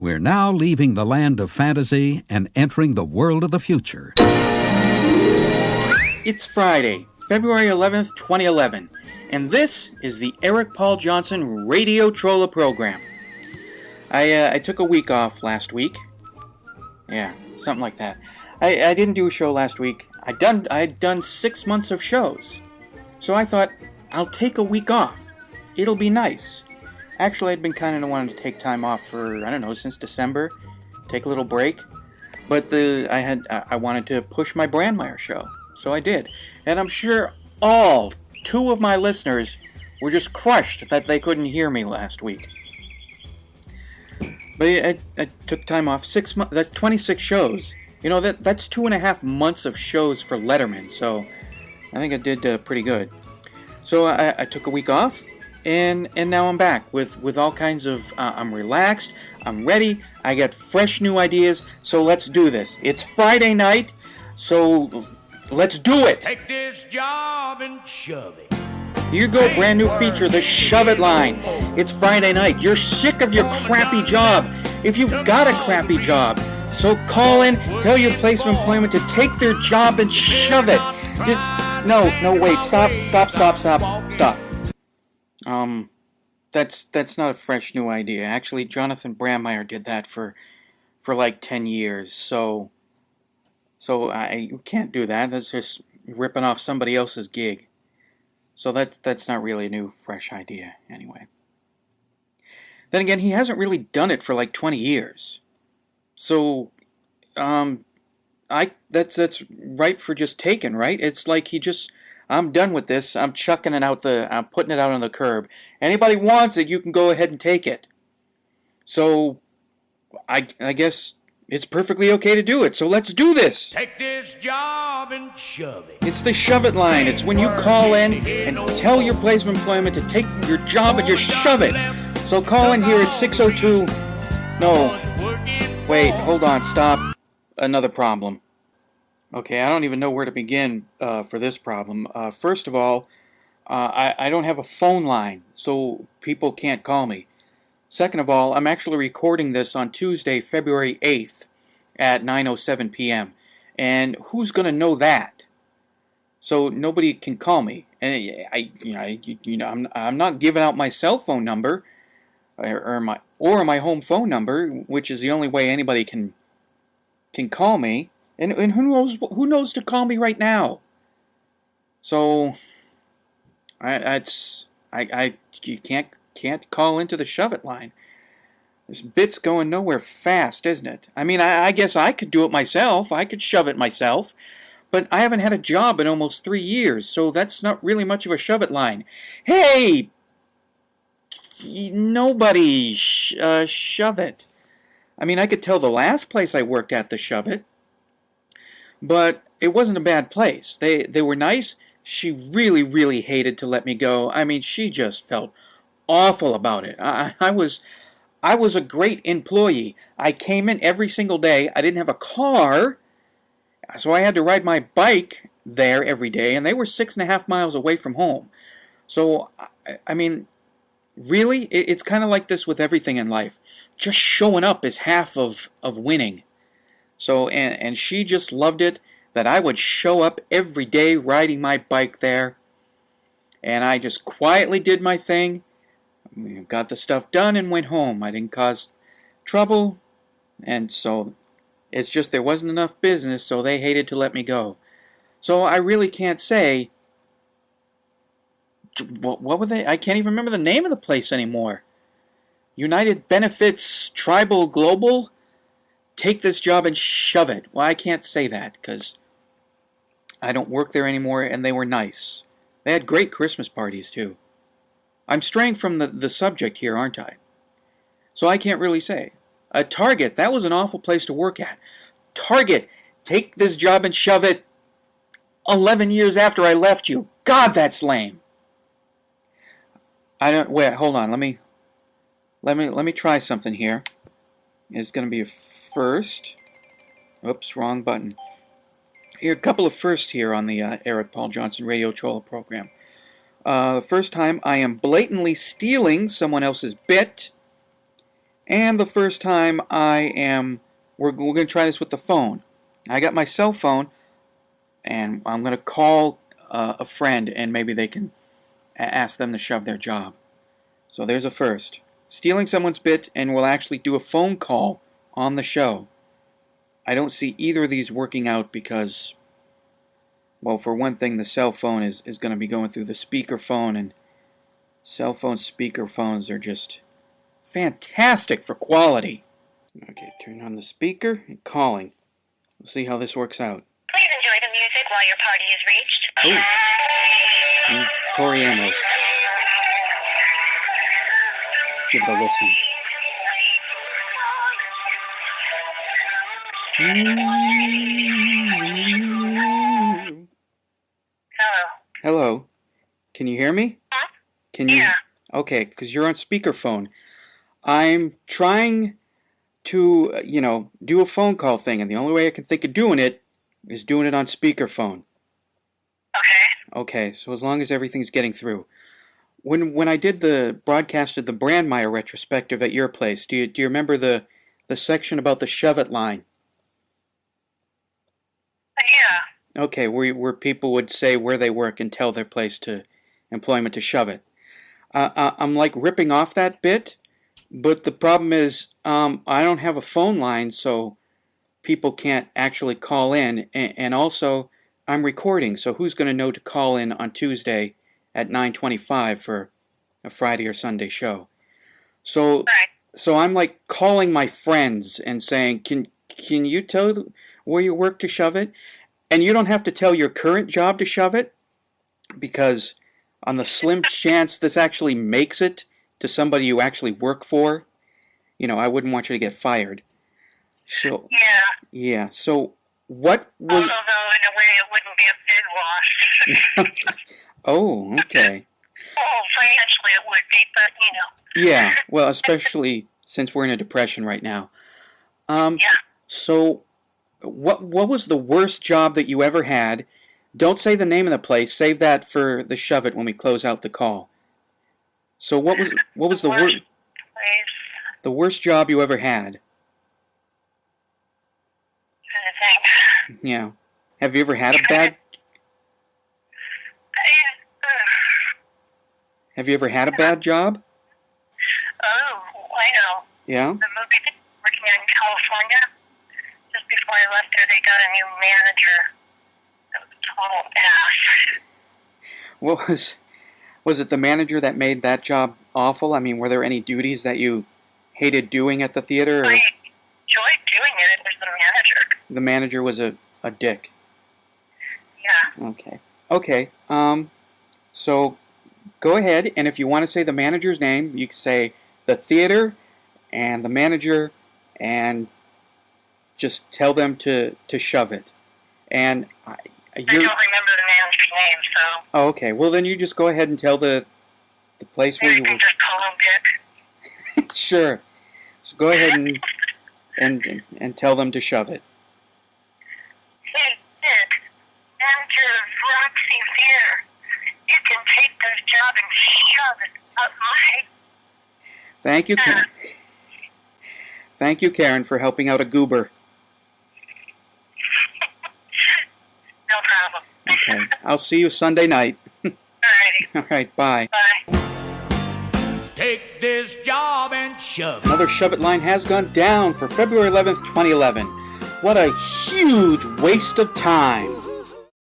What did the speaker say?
We're now leaving the land of fantasy and entering the world of the future. It's Friday, February 11th, 2011, and this is the Eric Paul Johnson Radiotrola program. I took a week off last week. Yeah, something like that. I didn't do a show last week. I'd done 6 months of shows. So I thought, I'll take a week off. It'll be nice. Actually, I'd been kind of wanting to take time off for, since December. Take a little break. But I wanted to push my Brandmeier show. So I did. And I'm sure all 2 of my listeners were just crushed that they couldn't hear me last week. But I took time off. 6 months. That's 26 shows. That's 2.5 months of shows for Letterman. So I think I did pretty good. So I took a week off. And now I'm back with all kinds of, I'm relaxed, I'm ready, I got fresh new ideas, so let's do this. It's Friday night, so let's do it! Take this job and shove it. Here you go, brand new feature, the Shove It line. It's Friday night, you're sick of your crappy job. If you've got a crappy job, so call in, tell your place of employment to take their job and shove it. Wait, stop. That's not a fresh new idea. Actually, Jonathan Brandmeier did that for like 10 years. So you can't do that. That's just ripping off somebody else's gig. So that's not really a new, fresh idea anyway. Then again, he hasn't really done it for like 20 years. So, that's right for just taken, right? It's like I'm done with this. I'm chucking it out I'm putting it out on the curb. Anybody wants it, you can go ahead and take it. So, I guess it's perfectly okay to do it. So let's do this. Take this job and shove it. It's the Shove It line. It's when you call in and tell your place of employment to take your job and just shove it. So call in here at 602. No. Wait, hold on. Stop. Another problem. Okay, I don't even know where to begin for this problem. First of all, I don't have a phone line, so people can't call me. Second of all, I'm actually recording this on Tuesday, February 8th at 9:07 p.m. And who's going to know that? So nobody can call me. And I'm not giving out my cell phone number or my home phone number, which is the only way anybody can call me. And who knows to call me right now? So you can't call into the Shove It line. This bit's going nowhere fast, isn't it? I mean, I guess I could do it myself. I could shove it myself. But I haven't had a job in almost 3 years, so that's not really much of a Shove It line. Hey! Nobody shove it. I mean, I could tell the last place I worked at to shove it. But it wasn't a bad place. They were nice. She really, really hated to let me go. I mean, she just felt awful about it. I was a great employee. I came in every single day. I didn't have a car, so I had to ride my bike there every day, and they were 6.5 miles away from home. So, I mean, really, it's kind of like this with everything in life. Just showing up is half of winning. So, and she just loved it that I would show up every day riding my bike there. And I just quietly did my thing, got the stuff done, and went home. I didn't cause trouble, and so it's just there wasn't enough business, so they hated to let me go. So I really can't say, what were they? I can't even remember the name of the place anymore. United Benefits Tribal Global? Take this job and shove it. Well, I can't say that because I don't work there anymore, and they were nice. They had great Christmas parties, too. I'm straying from the subject here, aren't I? So I can't really say. Target, that was an awful place to work at. Target, take this job and shove it 11 years after I left you. God, that's lame. Wait, hold on, let me try something here. It's going to be a first. Oops, wrong button. Here, a couple of firsts here on the Eric Paul Johnson Radiotrola program. The first time I am blatantly stealing someone else's bit, And the first time we're going to try this with the phone. I got my cell phone, and I'm going to call a friend, and maybe they can ask them to shove their job. So there's a first. Stealing someone's bit, and we'll actually do a phone call on the show. I don't see either of these working out because, well, for one thing, the cell phone is going to be going through the speakerphone, and cell phone speakerphones are just fantastic for quality. Okay, turn on the speaker and calling. We'll see how this works out. Please enjoy the music while your party is reached. Oh, and Tori Amos. Give it a listen. Hello. Hello. Can you hear me? Huh? Can you? Yeah. Okay, because you're on speakerphone. I'm trying to, do a phone call thing, and the only way I can think of doing it is doing it on speakerphone. Okay. Okay, so as long as everything's getting through. When I did the broadcast of the Brandmeier retrospective at your place, do you remember the section about the shove it line? Yeah. Okay, where people would say where they work and tell their place to employment to shove it. I'm like ripping off that bit, but the problem is I don't have a phone line, so people can't actually call in, and also I'm recording, so who's going to know to call in on Tuesday at 9:25 for a Friday or Sunday show? So, Right. so I'm like calling my friends and saying, can you tell where you work to shove it? And you don't have to tell your current job to shove it, because on the slim chance this actually makes it to somebody you actually work for, I wouldn't want you to get fired. So, Yeah. so what was... Although, in a way, it wouldn't be a bid wash. Oh, okay. Oh, financially it would be, but, Yeah, well, especially since we're in a depression right now. Yeah. So, what was the worst job that you ever had? Don't say the name of the place. Save that for the shove it when we close out the call. So, what was the worst place? The worst job you ever had? Trying to think. Yeah. Have you ever had a bad? Have you ever had a bad job? Oh, I know. Yeah. The movie working in California. Just before I left there, they got a new manager. That was a total ass. Was it the manager that made that job awful? I mean, were there any duties that you hated doing at the theater? Or? I enjoyed doing it. It was the manager. The manager was a dick. Yeah. Okay. So go ahead, and if you want to say the manager's name, you can say the theater and the manager, and just tell them to shove it. And I don't remember the manager's name, so... Oh, okay. Well, then you just go ahead and tell the place where you can work. just call him Dick. Sure. So go ahead and tell them to shove it. Hey, Dick, manager of Roxy Theater. You can take this job and shove it up my... Thank you, Karen. Thank you, Karen, for helping out a goober. No problem. Okay. I'll see you Sunday night. Alrighty. All right, bye. Bye. Take this job and shove it. Another Shove It line has gone down for February 11th, 2011. What a huge waste of time.